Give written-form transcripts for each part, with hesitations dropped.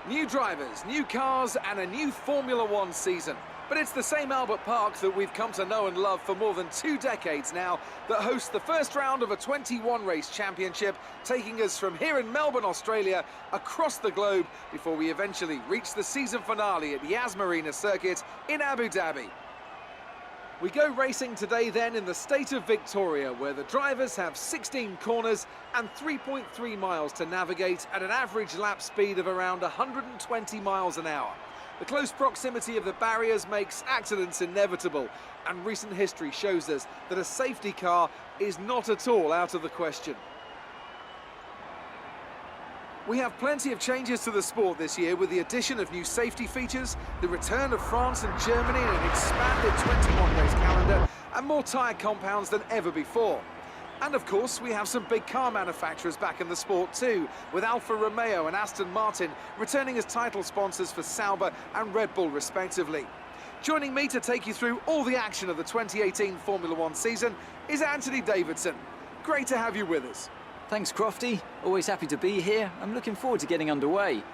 New drivers, new cars and a new Formula One season. But it's the same Albert Park that we've come to know and love for more than 2 decades now that hosts the first round of a 21-race championship, taking us from here in Melbourne, Australia, across the globe before we eventually reach the season finale at Yas Marina Circuit in Abu Dhabi. We go racing today then in the state of Victoria, where the drivers have 16 corners and 3.3 miles to navigate at an average lap speed of around 120 miles an hour. The close proximity of the barriers makes accidents inevitable, and recent history shows us that a safety car is not at all out of the question. We have plenty of changes to the sport this year with the addition of new safety features, the return of France and Germany in an expanded 21-race calendar, and more tyre compounds than ever before. And of course, we have some big car manufacturers back in the sport too, with Alfa Romeo and Aston Martin returning as title sponsors for Sauber and Red Bull respectively. Joining me to take you through all the action of the 2018 Formula One season is Anthony Davidson. Great to have you with us. Thanks, Crofty. Always happy to be here. I'm looking forward to getting underway.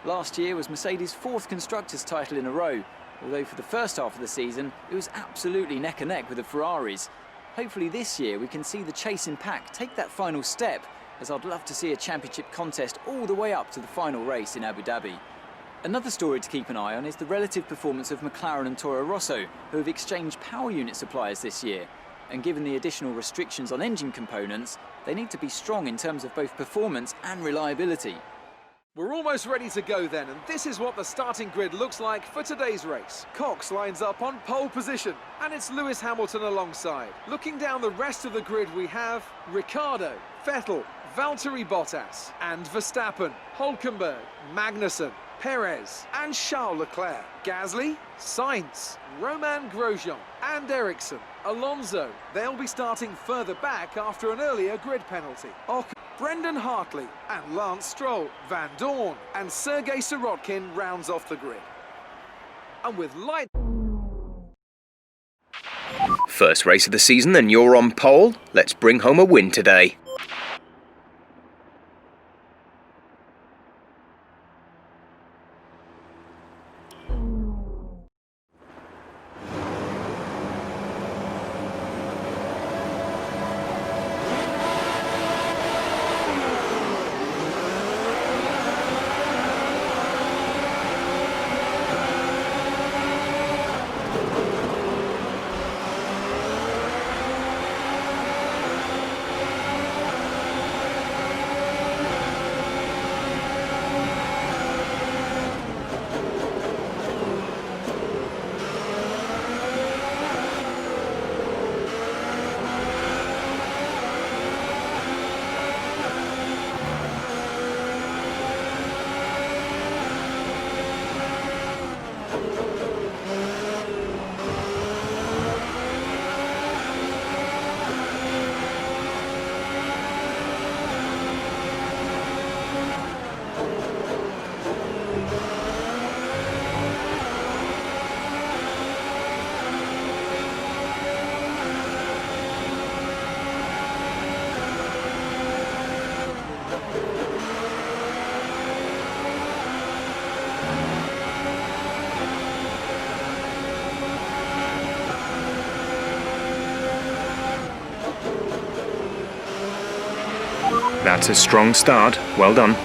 Last year was Mercedes' 4th Constructors' title in a row, although for the first half of the season it was absolutely neck and neck with the Ferraris. Hopefully this year we can see the chasing pack take that final step, as I'd love to see a championship contest all the way up to the final race in Abu Dhabi. Another story to keep an eye on is the relative performance of McLaren and Toro Rosso, who have exchanged power unit suppliers this year. And given the additional restrictions on engine components, they need to be strong in terms of both performance and reliability. We're almost ready to go then, and this is what the starting grid looks like for today's race. Cox lines up on pole position, and it's Lewis Hamilton alongside. Looking down the rest of the grid, we have Ricciardo, Vettel, Valtteri Bottas, and Verstappen, Hülkenberg, Magnussen, Perez and Charles Leclerc, Gasly, Sainz, Romain Grosjean and Ericsson, Alonso. They'll be starting further back after an earlier grid penalty. Brendan Hartley and Lance Stroll, Van Dorn and Sergei Sirotkin rounds off the grid. And with light... First race of the season and you're on pole. Let's bring home a win today. That's a strong start. Well done.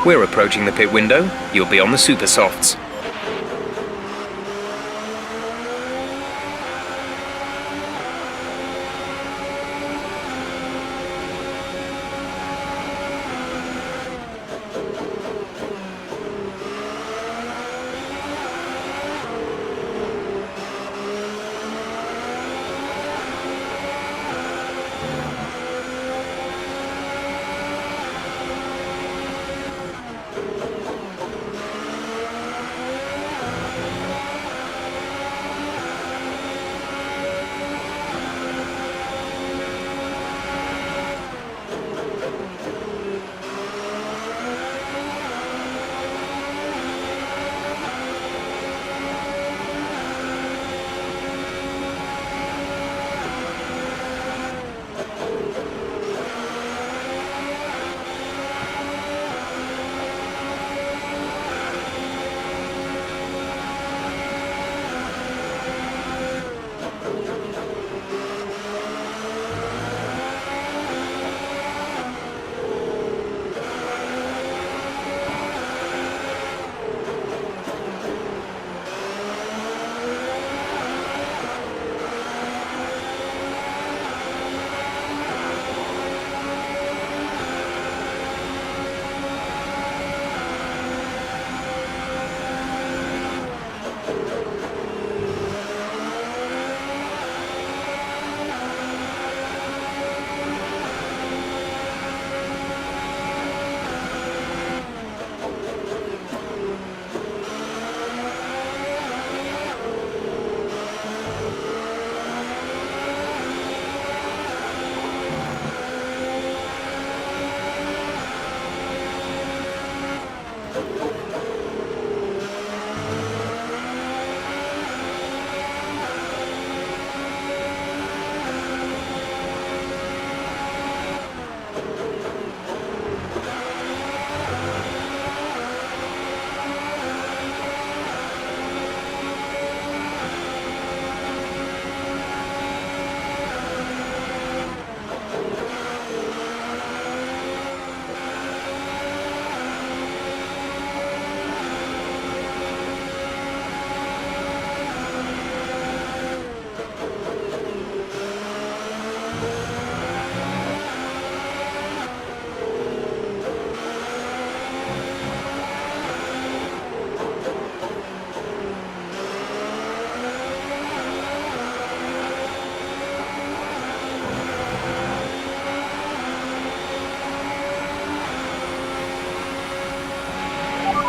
We're approaching the pit window. You'll be on the super softs.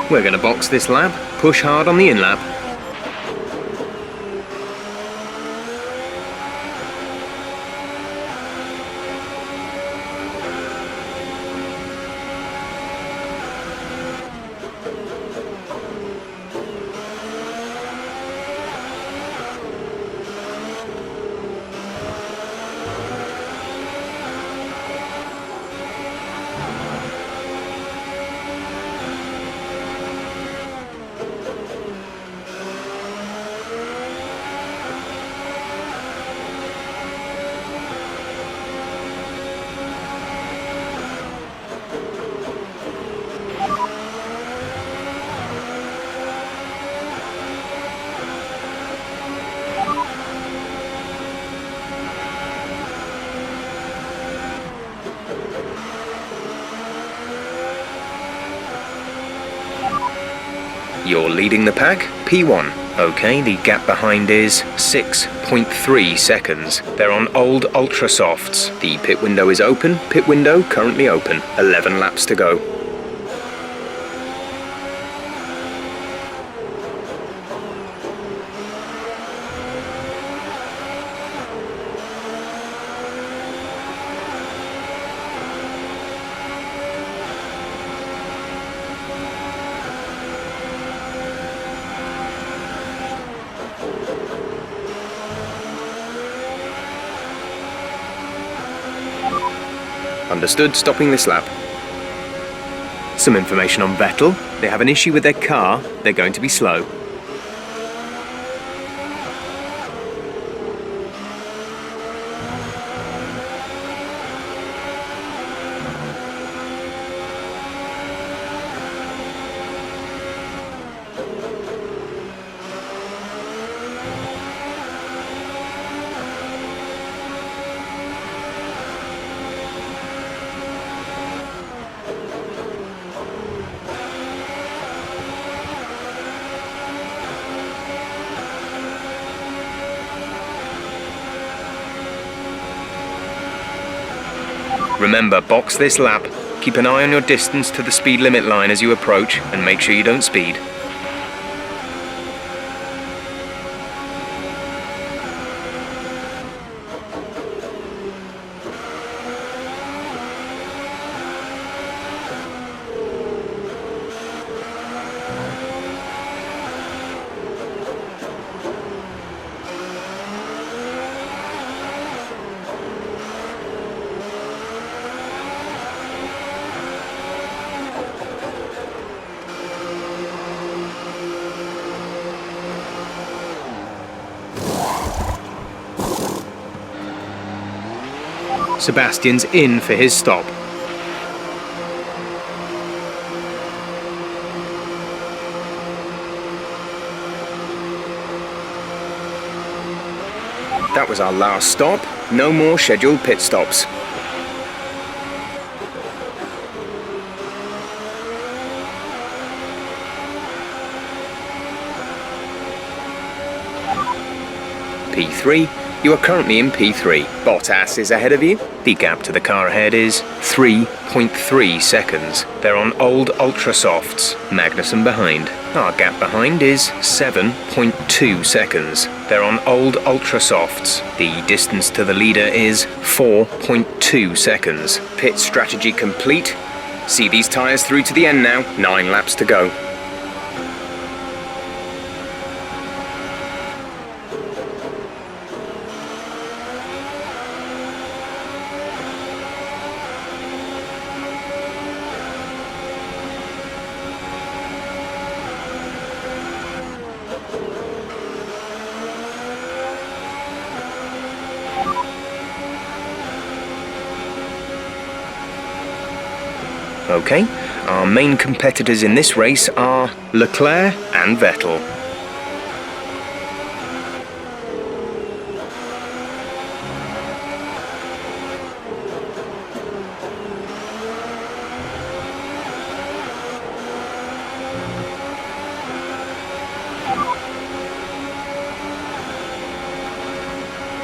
We're going to box this lap, push hard on the in-lap. You're leading the pack, P1. Okay, the gap behind is 6.3 seconds. They're on old Ultra Softs. The pit window is open, pit window currently open. 11 laps to go. Understood, stopping this lap. Some information on Vettel. They have an issue with their car. They're going to be slow. Remember, box this lap. Keep an eye on your distance to the speed limit line as you approach, and make sure you don't speed. Sebastian's in for his stop. That was our last stop. No more scheduled pit stops. P3. You are currently in P3. Bottas is ahead of you. The gap to the car ahead is 3.3 seconds. They're on old Ultra Softs. Magnussen behind. Our gap behind is 7.2 seconds. They're on old Ultra Softs. The distance to the leader is 4.2 seconds. Pit strategy complete. See these tyres through to the end now. 9 laps to go. Okay, our main competitors in this race are Leclerc and Vettel.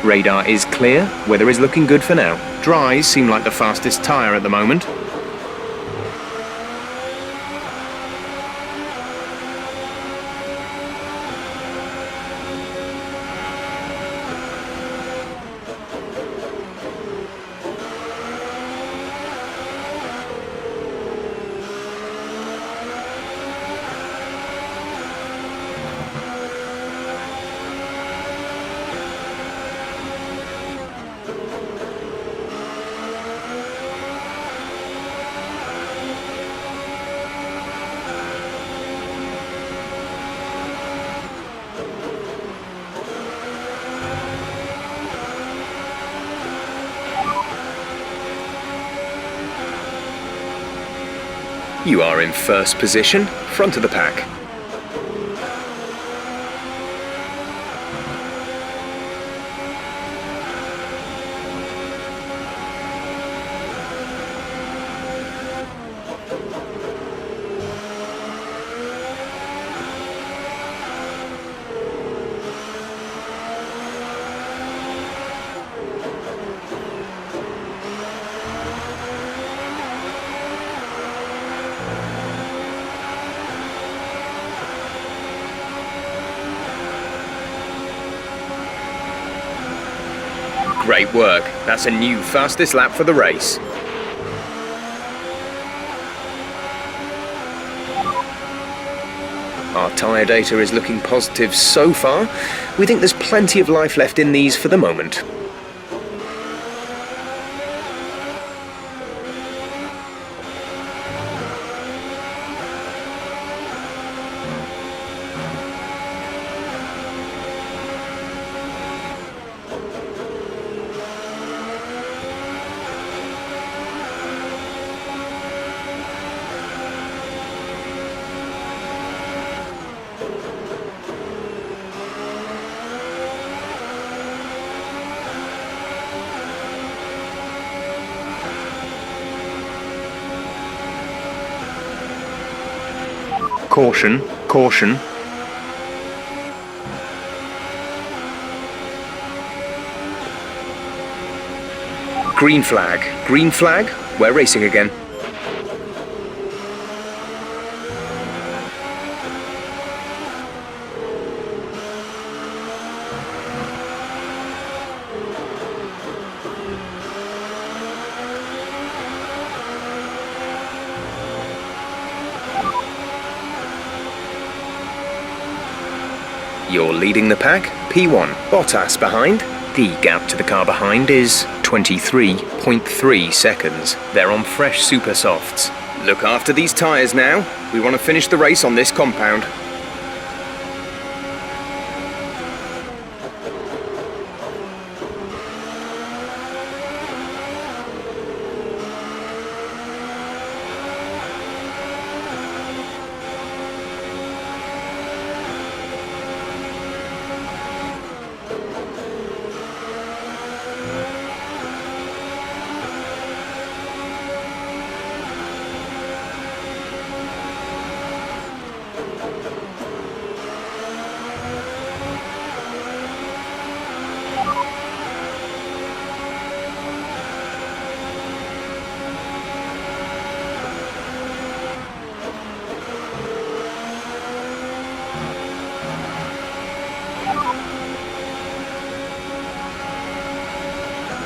Radar is clear, weather is looking good for now. Dries seem like the fastest tyre at the moment. You are in first position, front of the pack. Great work. That's a new fastest lap for the race. Our tyre data is looking positive so far. We think there's plenty of life left in these for the moment. Caution, caution. Green flag. Green flag. We're racing again. You're leading the pack, P1. Bottas behind. The gap to the car behind is 23.3 seconds. They're on fresh super softs. Look after these tyres now. We want to finish the race on this compound.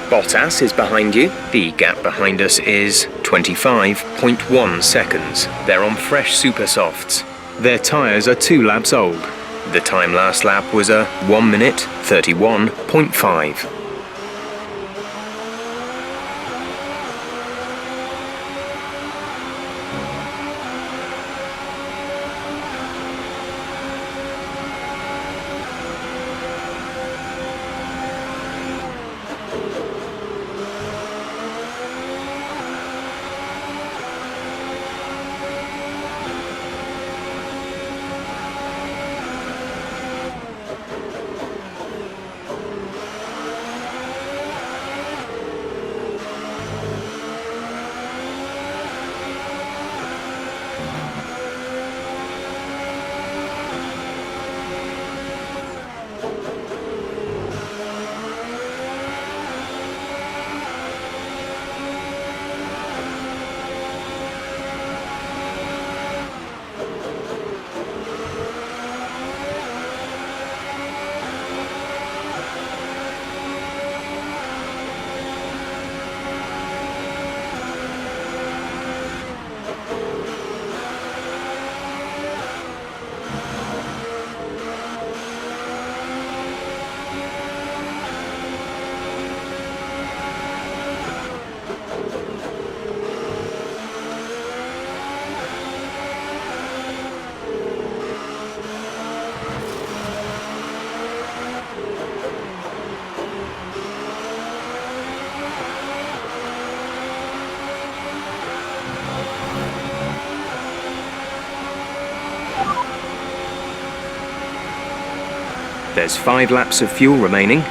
Bottas is behind you. The gap behind us is 25.1 seconds. They're on fresh super softs. Their tyres are 2 laps old. The time last lap was a 1 minute 31.5. There's 5 laps of fuel remaining.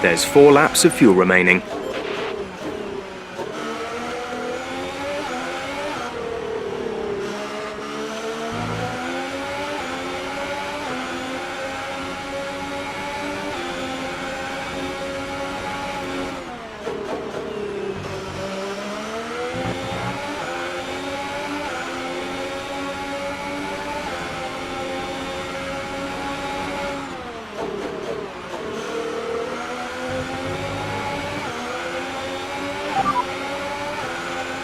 There's 4 laps of fuel remaining.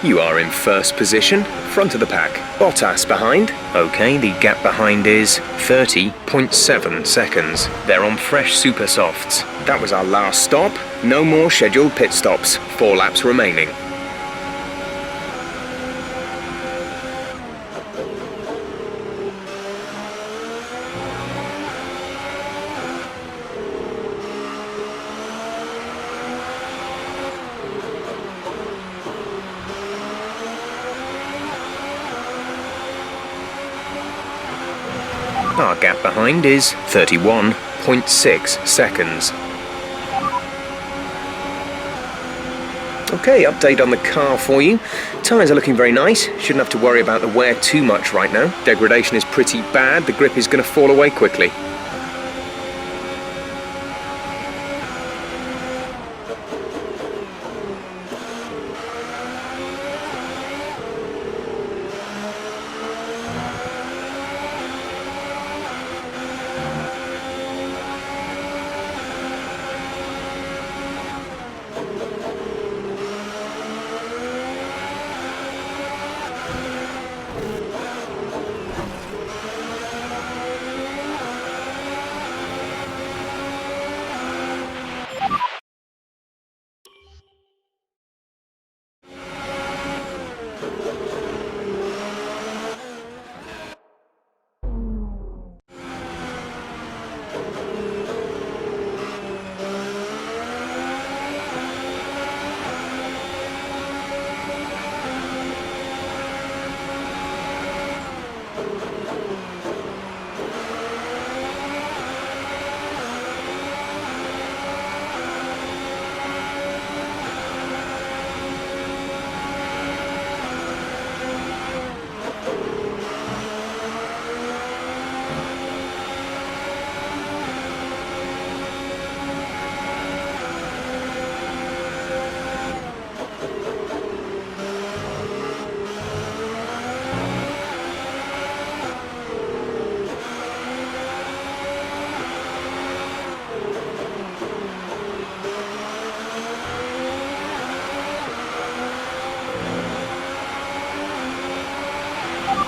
You are in first position, front of the pack. Bottas behind. Okay, the gap behind is 30.7 seconds. They're on fresh super softs. That was our last stop. No more scheduled pit stops. 4 laps remaining. Our gap behind is 31.6 seconds. Okay, update on the car for you. Tyres are looking very nice. Shouldn't have to worry about the wear too much right now. Degradation is pretty bad. The grip is going to fall away quickly.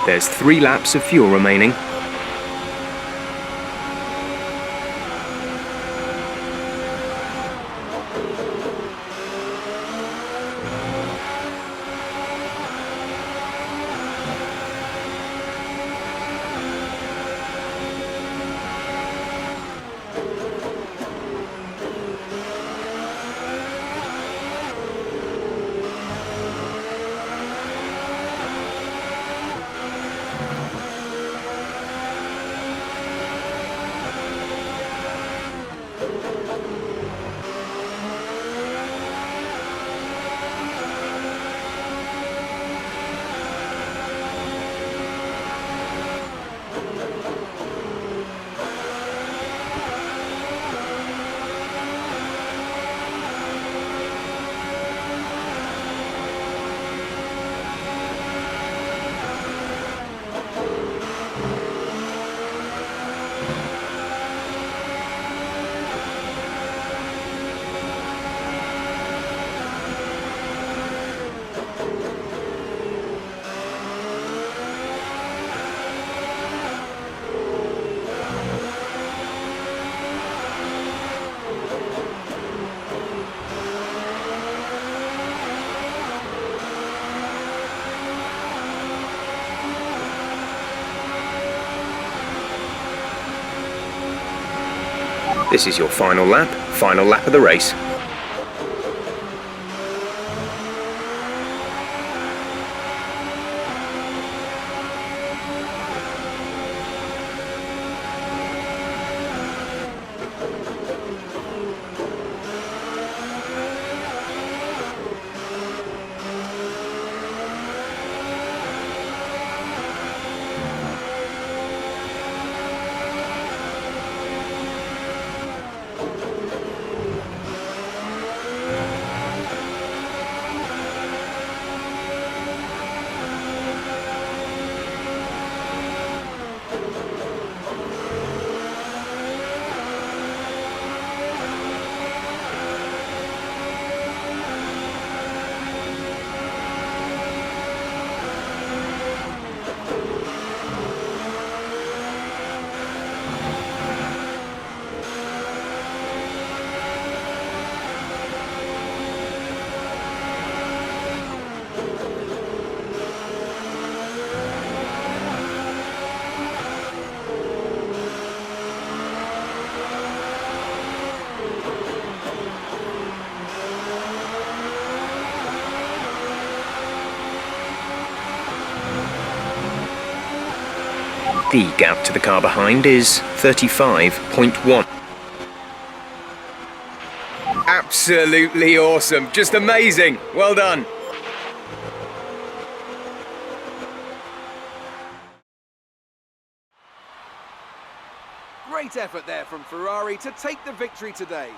There's 3 laps of fuel remaining. This is your final lap of the race. The gap to the car behind is 35.1. Absolutely awesome. Just amazing. Well done. Great effort there from Ferrari to take the victory today.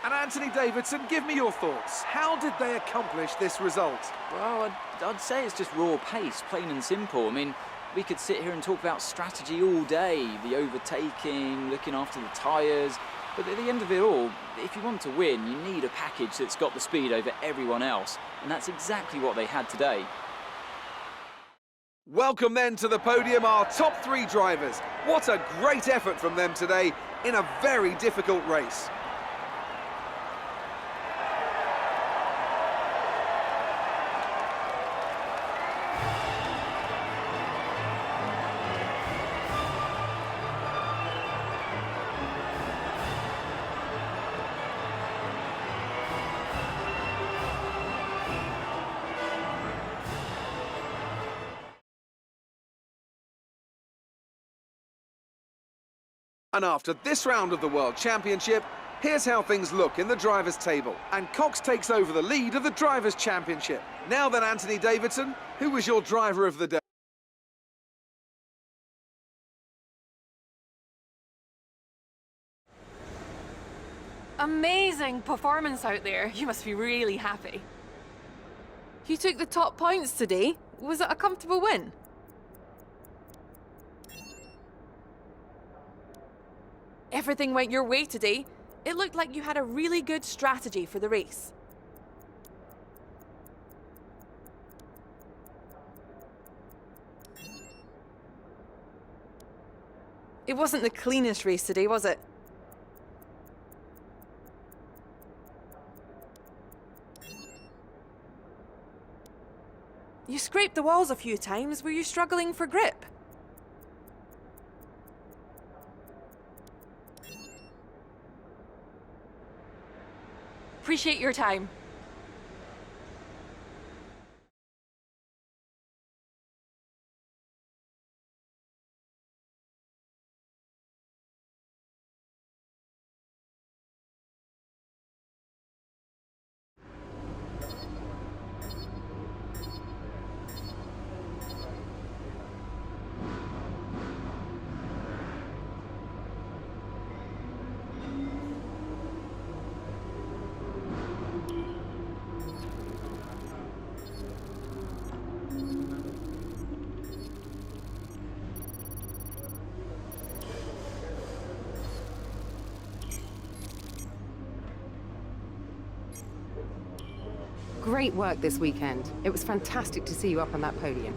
And Anthony Davidson, give me your thoughts. How did they accomplish this result? Well, I'd say it's just raw pace, plain and simple. I mean, we could sit here and talk about strategy all day, the overtaking, looking after the tyres. But at the end of it all, if you want to win, you need a package that's got the speed over everyone else. And that's exactly what they had today. Welcome then to the podium, our top three drivers. What a great effort from them today in a very difficult race. And after this round of the World Championship, here's how things look in the drivers' table. And Cox takes over the lead of the Drivers' Championship. Now then, Anthony Davidson, who was your driver of the day? Amazing performance out there. You must be really happy. You took the top points today. Was it a comfortable win? Everything went your way today. It looked like you had a really good strategy for the race. It wasn't the cleanest race today, was it? You scraped the walls a few times. Were you struggling for grip? Appreciate your time. Great work this weekend. It was fantastic to see you up on that podium.